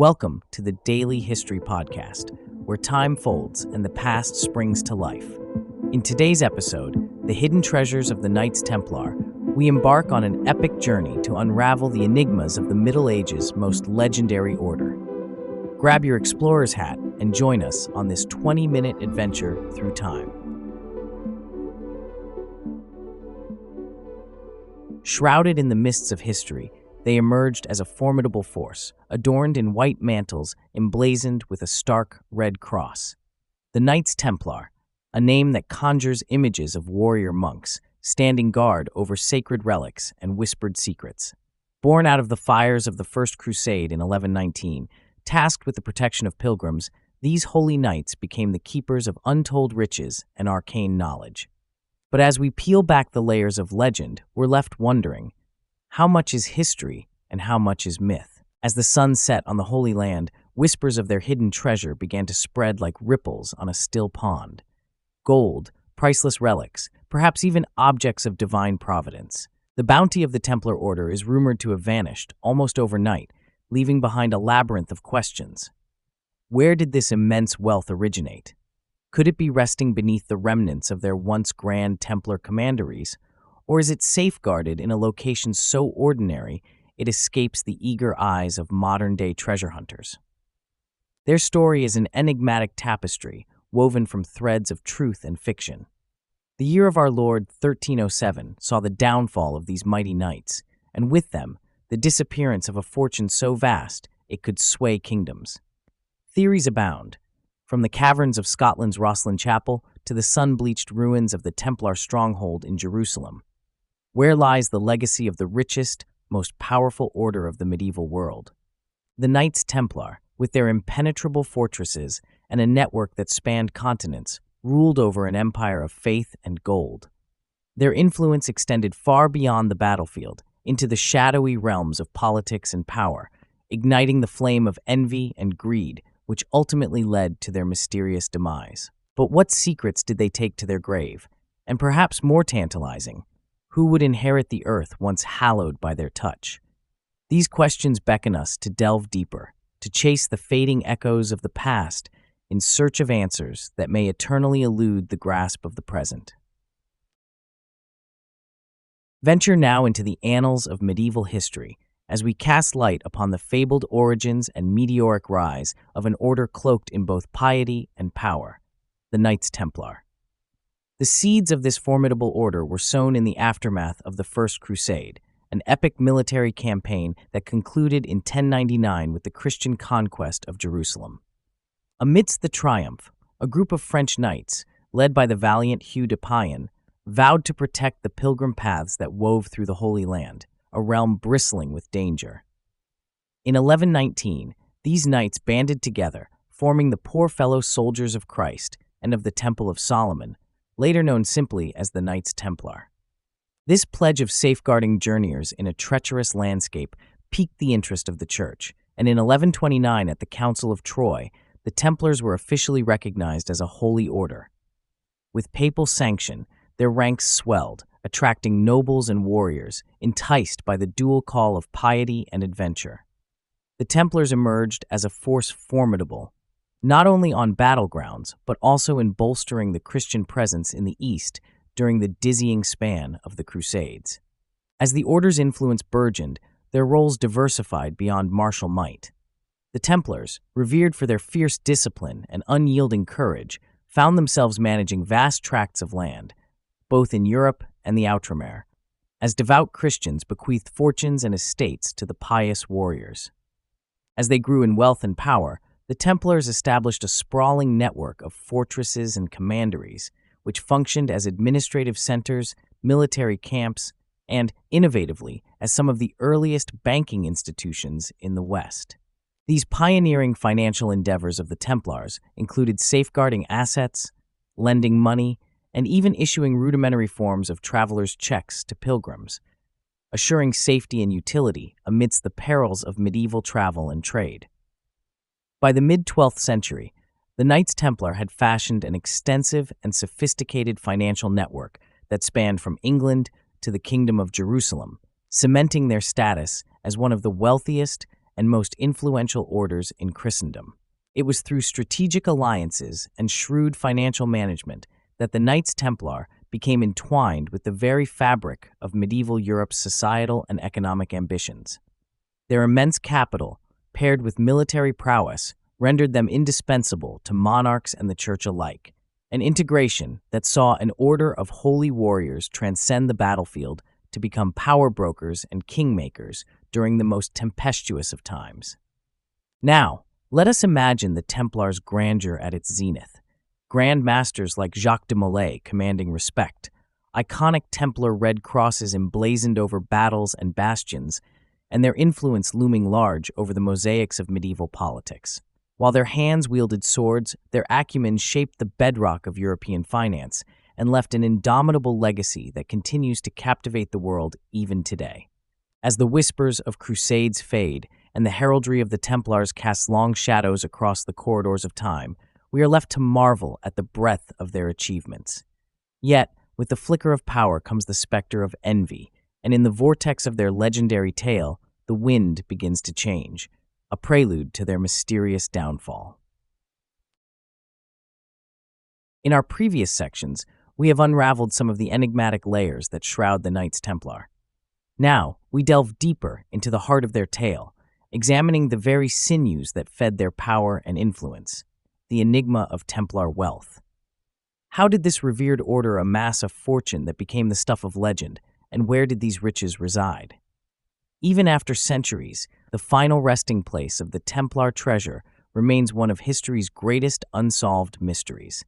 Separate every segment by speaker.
Speaker 1: Welcome to the Daily History Podcast, where time folds and the past springs to life. In today's episode, The Hidden Treasures of the Knights Templar, we embark on an epic journey to unravel the enigmas of the Middle Ages' most legendary order. Grab your explorer's hat and join us on this 20-minute adventure through time. Shrouded in the mists of history, they emerged as a formidable force, adorned in white mantles emblazoned with a stark red cross. The Knights Templar, a name that conjures images of warrior monks standing guard over sacred relics and whispered secrets. Born out of the fires of the First Crusade in 1119, tasked with the protection of pilgrims, these holy knights became the keepers of untold riches and arcane knowledge. But as we peel back the layers of legend, we're left wondering, how much is history and how much is myth? As the sun set on the Holy Land, whispers of their hidden treasure began to spread like ripples on a still pond. Gold, priceless relics, perhaps even objects of divine providence. The bounty of the Templar Order is rumored to have vanished almost overnight, leaving behind a labyrinth of questions. Where did this immense wealth originate? Could it be resting beneath the remnants of their once grand Templar commanderies? Or is it safeguarded in a location so ordinary it escapes the eager eyes of modern-day treasure hunters? Their story is an enigmatic tapestry woven from threads of truth and fiction. The year of our Lord 1307 saw the downfall of these mighty knights, and with them, the disappearance of a fortune so vast it could sway kingdoms. Theories abound, from the caverns of Scotland's Rosslyn Chapel to the sun-bleached ruins of the Templar stronghold in Jerusalem. Where lies the legacy of the richest, most powerful order of the medieval world? The Knights Templar, with their impenetrable fortresses and a network that spanned continents, ruled over an empire of faith and gold. Their influence extended far beyond the battlefield, into the shadowy realms of politics and power, igniting the flame of envy and greed, which ultimately led to their mysterious demise. But what secrets did they take to their grave? And perhaps more tantalizing, who would inherit the earth once hallowed by their touch? These questions beckon us to delve deeper, to chase the fading echoes of the past in search of answers that may eternally elude the grasp of the present. Venture now into the annals of medieval history as we cast light upon the fabled origins and meteoric rise of an order cloaked in both piety and power, the Knights Templar. The seeds of this formidable order were sown in the aftermath of the First Crusade, an epic military campaign that concluded in 1099 with the Christian conquest of Jerusalem. Amidst the triumph, a group of French knights, led by the valiant Hugh de Payens, vowed to protect the pilgrim paths that wove through the Holy Land, a realm bristling with danger. In 1119, these knights banded together, forming the Poor Fellow Soldiers of Christ and of the Temple of Solomon, later known simply as the Knights Templar. This pledge of safeguarding journeyers in a treacherous landscape piqued the interest of the Church, and in 1129 at the Council of Troy, the Templars were officially recognized as a holy order. With papal sanction, their ranks swelled, attracting nobles and warriors, enticed by the dual call of piety and adventure. The Templars emerged as a force formidable, not only on battlegrounds, but also in bolstering the Christian presence in the East during the dizzying span of the Crusades. As the order's influence burgeoned, their roles diversified beyond martial might. The Templars, revered for their fierce discipline and unyielding courage, found themselves managing vast tracts of land, both in Europe and the Outremer, as devout Christians bequeathed fortunes and estates to the pious warriors. As they grew in wealth and power, the Templars established a sprawling network of fortresses and commanderies, which functioned as administrative centers, military camps, and, innovatively, as some of the earliest banking institutions in the West. These pioneering financial endeavors of the Templars included safeguarding assets, lending money, and even issuing rudimentary forms of travelers' checks to pilgrims, assuring safety and utility amidst the perils of medieval travel and trade. By the mid-12th century, the Knights Templar had fashioned an extensive and sophisticated financial network that spanned from England to the Kingdom of Jerusalem, cementing their status as one of the wealthiest and most influential orders in Christendom. It was through strategic alliances and shrewd financial management that the Knights Templar became entwined with the very fabric of medieval Europe's societal and economic ambitions. Their immense capital, paired with military prowess, rendered them indispensable to monarchs and the church alike, an integration that saw an order of holy warriors transcend the battlefield to become power brokers and kingmakers during the most tempestuous of times. Now, let us imagine the Templars' grandeur at its zenith. Grand masters like Jacques de Molay commanding respect, iconic Templar red crosses emblazoned over battles and bastions, and their influence looming large over the mosaics of medieval politics. While their hands wielded swords, their acumen shaped the bedrock of European finance and left an indomitable legacy that continues to captivate the world even today. As the whispers of crusades fade and the heraldry of the Templars casts long shadows across the corridors of time, we are left to marvel at the breadth of their achievements. Yet, with the flicker of power comes the specter of envy, and in the vortex of their legendary tale, the wind begins to change, a prelude to their mysterious downfall. In our previous sections, we have unraveled some of the enigmatic layers that shroud the Knights Templar. Now, we delve deeper into the heart of their tale, examining the very sinews that fed their power and influence, the enigma of Templar wealth. How did this revered order amass a fortune that became the stuff of legend, and where did these riches reside? Even after centuries, the final resting place of the Templar treasure remains one of history's greatest unsolved mysteries.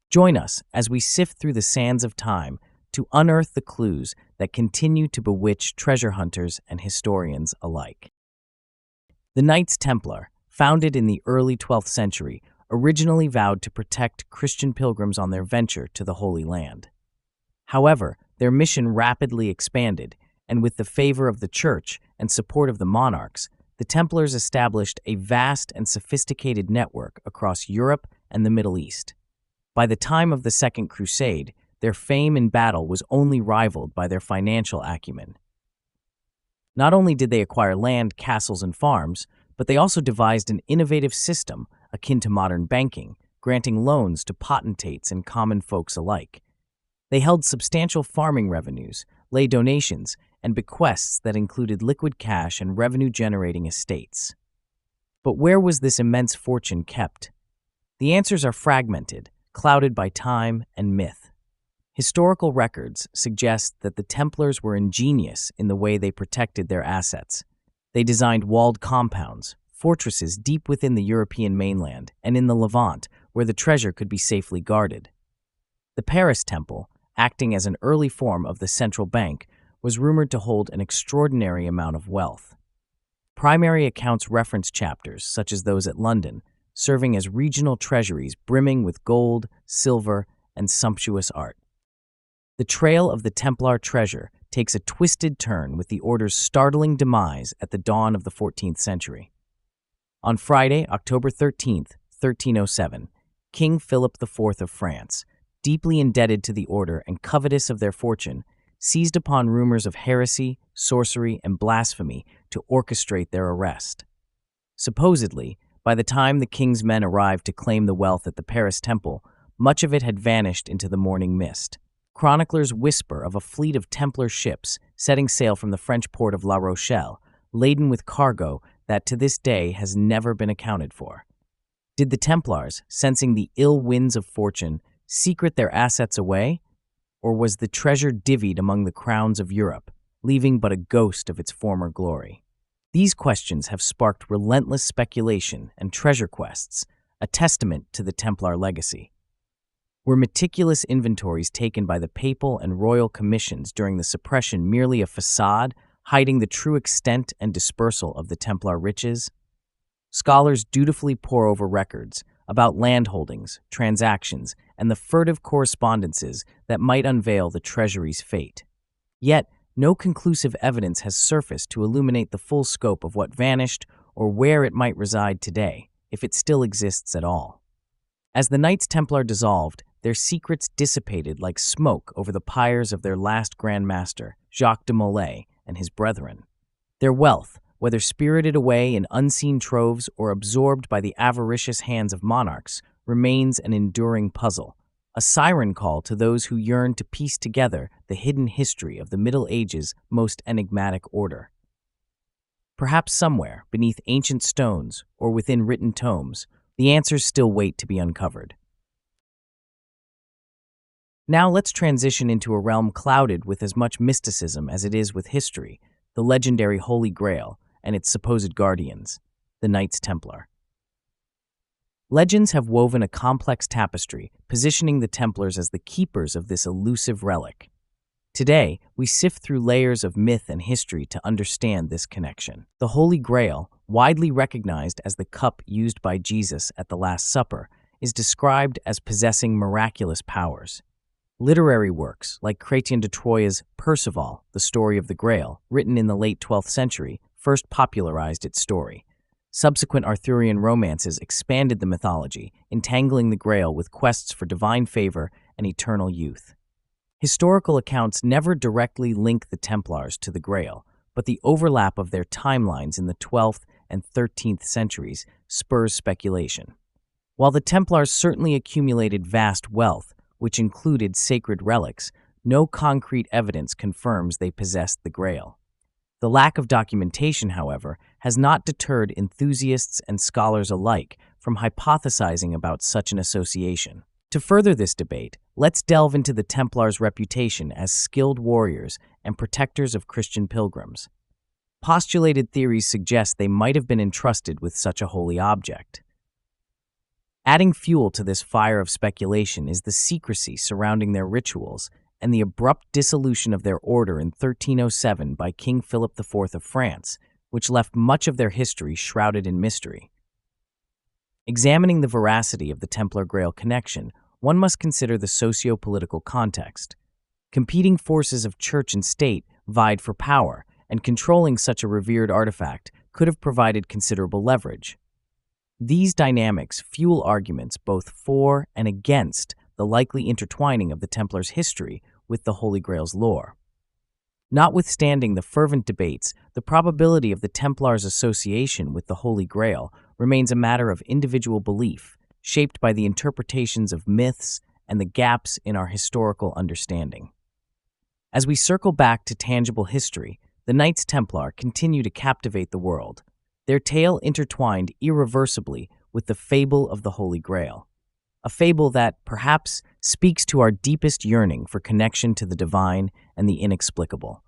Speaker 1: Join us as we sift through the sands of time to unearth the clues that continue to bewitch treasure hunters and historians alike. The Knights Templar, founded in the early 12th century, originally vowed to protect Christian pilgrims on their venture to the Holy Land. However, their mission rapidly expanded, and with the favor of the Church and support of the monarchs, the Templars established a vast and sophisticated network across Europe and the Middle East. By the time of the Second Crusade, their fame in battle was only rivaled by their financial acumen. Not only did they acquire land, castles, and farms, but they also devised an innovative system akin to modern banking, granting loans to potentates and common folks alike. They held substantial farming revenues, lay donations, and bequests that included liquid cash and revenue-generating estates. But where was this immense fortune kept? The answers are fragmented, clouded by time and myth. Historical records suggest that the Templars were ingenious in the way they protected their assets. They designed walled compounds, fortresses deep within the European mainland and in the Levant, where the treasure could be safely guarded. The Paris Temple, acting as an early form of the central bank, was rumored to hold an extraordinary amount of wealth. Primary accounts reference chapters, such as those at London, serving as regional treasuries brimming with gold, silver, and sumptuous art. The trail of the Templar treasure takes a twisted turn with the order's startling demise at the dawn of the 14th century. On Friday, October 13th, 1307, King Philip IV of France, deeply indebted to the order and covetous of their fortune, seized upon rumors of heresy, sorcery, and blasphemy to orchestrate their arrest. Supposedly, by the time the king's men arrived to claim the wealth at the Paris Temple, much of it had vanished into the morning mist. Chroniclers whisper of a fleet of Templar ships setting sail from the French port of La Rochelle, laden with cargo that to this day has never been accounted for. Did the Templars, sensing the ill winds of fortune, secret their assets away? Or was the treasure divvied among the crowns of Europe, leaving but a ghost of its former glory? These questions have sparked relentless speculation and treasure quests, a testament to the Templar legacy. Were meticulous inventories taken by the papal and royal commissions during the suppression merely a facade, hiding the true extent and dispersal of the Templar riches? Scholars dutifully pore over records about landholdings, transactions, and the furtive correspondences that might unveil the treasury's fate. Yet, no conclusive evidence has surfaced to illuminate the full scope of what vanished or where it might reside today, if it still exists at all. As the Knights Templar dissolved, their secrets dissipated like smoke over the pyres of their last Grand Master, Jacques de Molay, and his brethren. Their wealth, whether spirited away in unseen troves or absorbed by the avaricious hands of monarchs, remains an enduring puzzle, a siren call to those who yearn to piece together the hidden history of the Middle Ages' most enigmatic order. Perhaps somewhere, beneath ancient stones or within written tomes, the answers still wait to be uncovered. Now let's transition into a realm clouded with as much mysticism as it is with history, the legendary Holy Grail and its supposed guardians, the Knights Templar. Legends have woven a complex tapestry, positioning the Templars as the keepers of this elusive relic. Today, we sift through layers of myth and history to understand this connection. The Holy Grail, widely recognized as the cup used by Jesus at the Last Supper, is described as possessing miraculous powers. Literary works, like Chrétien de Troyes' Perceval, the story of the Grail, written in the late 12th century, first popularized its story. Subsequent Arthurian romances expanded the mythology, entangling the Grail with quests for divine favor and eternal youth. Historical accounts never directly link the Templars to the Grail, but the overlap of their timelines in the 12th and 13th centuries spurs speculation. While the Templars certainly accumulated vast wealth, which included sacred relics, no concrete evidence confirms they possessed the Grail. The lack of documentation, however, has not deterred enthusiasts and scholars alike from hypothesizing about such an association. To further this debate, let's delve into the Templars' reputation as skilled warriors and protectors of Christian pilgrims. Postulated theories suggest they might have been entrusted with such a holy object. Adding fuel to this fire of speculation is the secrecy surrounding their rituals and the abrupt dissolution of their order in 1307 by King Philip IV of France, which left much of their history shrouded in mystery. Examining the veracity of the Templar Grail connection, one must consider the socio-political context. Competing forces of church and state vied for power, and controlling such a revered artifact could have provided considerable leverage. These dynamics fuel arguments both for and against the likely intertwining of the Templars' history with the Holy Grail's lore. Notwithstanding the fervent debates, the probability of the Templars' association with the Holy Grail remains a matter of individual belief, shaped by the interpretations of myths and the gaps in our historical understanding. As we circle back to tangible history, the Knights Templar continue to captivate the world, their tale intertwined irreversibly with the fable of the Holy Grail, a fable that, perhaps, speaks to our deepest yearning for connection to the divine and the inexplicable.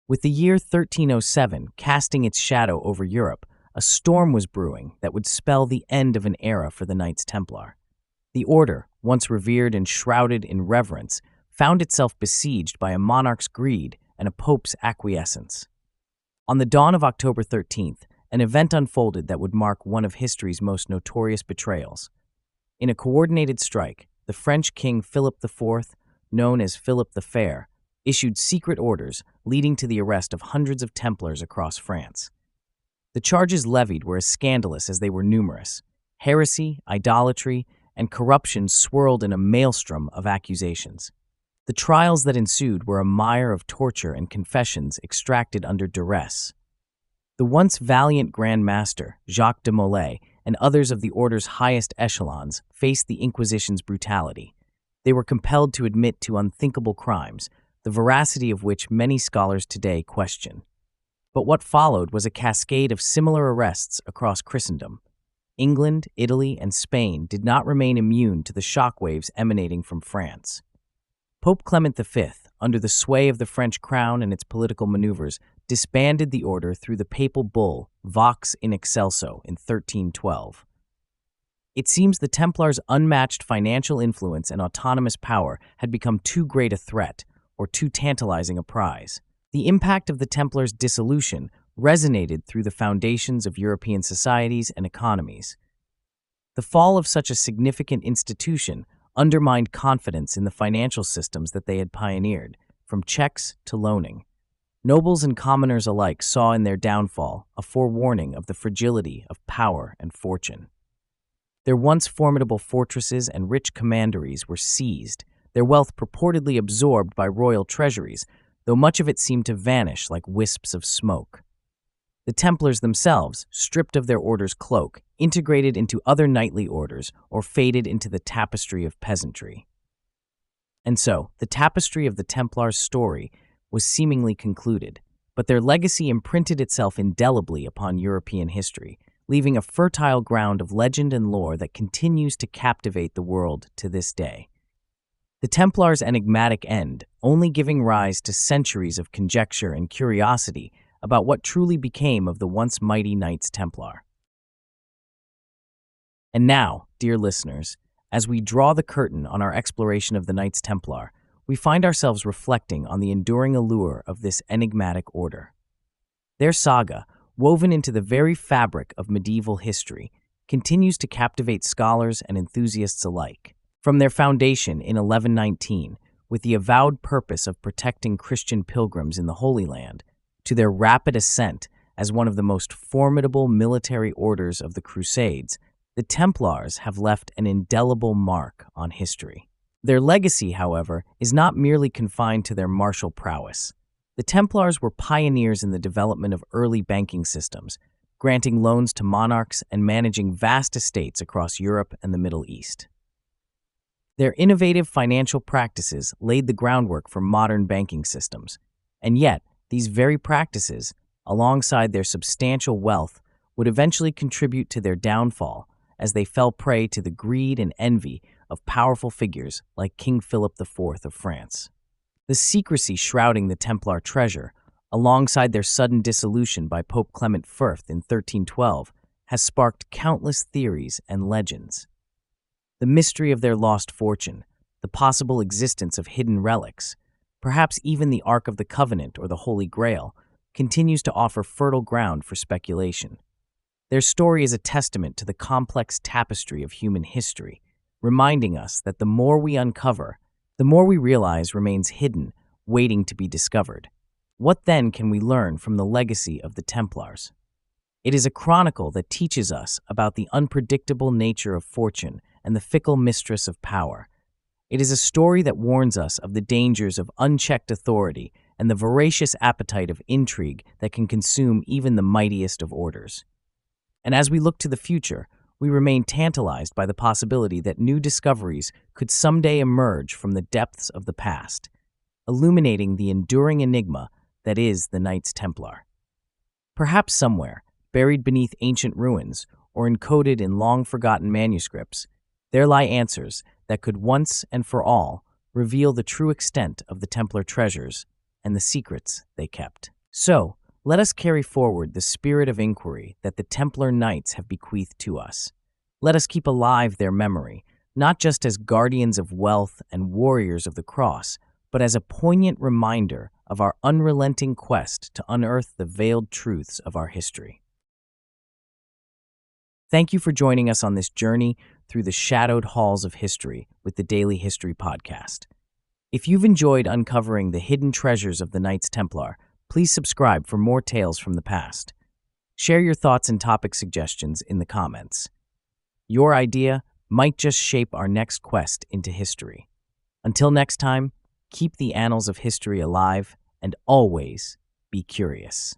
Speaker 1: With the year 1307 casting its shadow over Europe, a storm was brewing that would spell the end of an era for the Knights Templar. The order, once revered and shrouded in reverence, found itself besieged by a monarch's greed and a pope's acquiescence. On the dawn of October 13th, an event unfolded that would mark one of history's most notorious betrayals. In a coordinated strike, the French King Philip IV, known as Philip the Fair, issued secret orders leading to the arrest of hundreds of Templars across France. The charges levied were as scandalous as they were numerous. Heresy, idolatry, and corruption swirled in a maelstrom of accusations. The trials that ensued were a mire of torture and confessions extracted under duress. The once valiant Grand Master, Jacques de Molay, and others of the order's highest echelons faced the Inquisition's brutality. They were compelled to admit to unthinkable crimes, the veracity of which many scholars today question. But what followed was a cascade of similar arrests across Christendom. England, Italy, and Spain did not remain immune to the shockwaves emanating from France. Pope Clement V, under the sway of the French crown and its political maneuvers, disbanded the order through the papal bull Vox in Excelso in 1312. It seems the Templars' unmatched financial influence and autonomous power had become too great a threat, or too tantalizing a prize. The impact of the Templars' dissolution resonated through the foundations of European societies and economies. The fall of such a significant institution undermined confidence in the financial systems that they had pioneered, from checks to loaning. Nobles and commoners alike saw in their downfall a forewarning of the fragility of power and fortune. Their once formidable fortresses and rich commanderies were seized, their wealth purportedly absorbed by royal treasuries, though much of it seemed to vanish like wisps of smoke. The Templars themselves, stripped of their order's cloak, integrated into other knightly orders or faded into the tapestry of peasantry. And so, the tapestry of the Templars' story was seemingly concluded, but their legacy imprinted itself indelibly upon European history, leaving a fertile ground of legend and lore that continues to captivate the world to this day. The Templars' enigmatic end only giving rise to centuries of conjecture and curiosity about what truly became of the once mighty Knights Templar. And now, dear listeners, as we draw the curtain on our exploration of the Knights Templar, we find ourselves reflecting on the enduring allure of this enigmatic order. Their saga, woven into the very fabric of medieval history, continues to captivate scholars and enthusiasts alike. From their foundation in 1119, with the avowed purpose of protecting Christian pilgrims in the Holy Land, to their rapid ascent as one of the most formidable military orders of the Crusades, the Templars have left an indelible mark on history. Their legacy, however, is not merely confined to their martial prowess. The Templars were pioneers in the development of early banking systems, granting loans to monarchs and managing vast estates across Europe and the Middle East. Their innovative financial practices laid the groundwork for modern banking systems, and yet, these very practices, alongside their substantial wealth, would eventually contribute to their downfall as they fell prey to the greed and envy of powerful figures like King Philip IV of France. The secrecy shrouding the Templar treasure, alongside their sudden dissolution by Pope Clement I in 1312, has sparked countless theories and legends. The mystery of their lost fortune, the possible existence of hidden relics, perhaps even the Ark of the Covenant or the Holy Grail, continues to offer fertile ground for speculation. Their story is a testament to the complex tapestry of human history, reminding us that the more we uncover, the more we realize remains hidden, waiting to be discovered. What then can we learn from the legacy of the Templars? It is a chronicle that teaches us about the unpredictable nature of fortune and the fickle mistress of power. It is a story that warns us of the dangers of unchecked authority and the voracious appetite of intrigue that can consume even the mightiest of orders. And as we look to the future, we remain tantalized by the possibility that new discoveries could someday emerge from the depths of the past, illuminating the enduring enigma that is the Knights Templar. Perhaps somewhere, buried beneath ancient ruins or encoded in long-forgotten manuscripts, there lie answers that could once and for all reveal the true extent of the Templar treasures and the secrets they kept. So, let us carry forward the spirit of inquiry that the Templar Knights have bequeathed to us. Let us keep alive their memory, not just as guardians of wealth and warriors of the cross, but as a poignant reminder of our unrelenting quest to unearth the veiled truths of our history. Thank you for joining us on this journey through the shadowed halls of history with the Daily History Podcast. If you've enjoyed uncovering the hidden treasures of the Knights Templar, please subscribe for more tales from the past. Share your thoughts and topic suggestions in the comments. Your idea might just shape our next quest into history. Until next time, keep the annals of history alive and always be curious.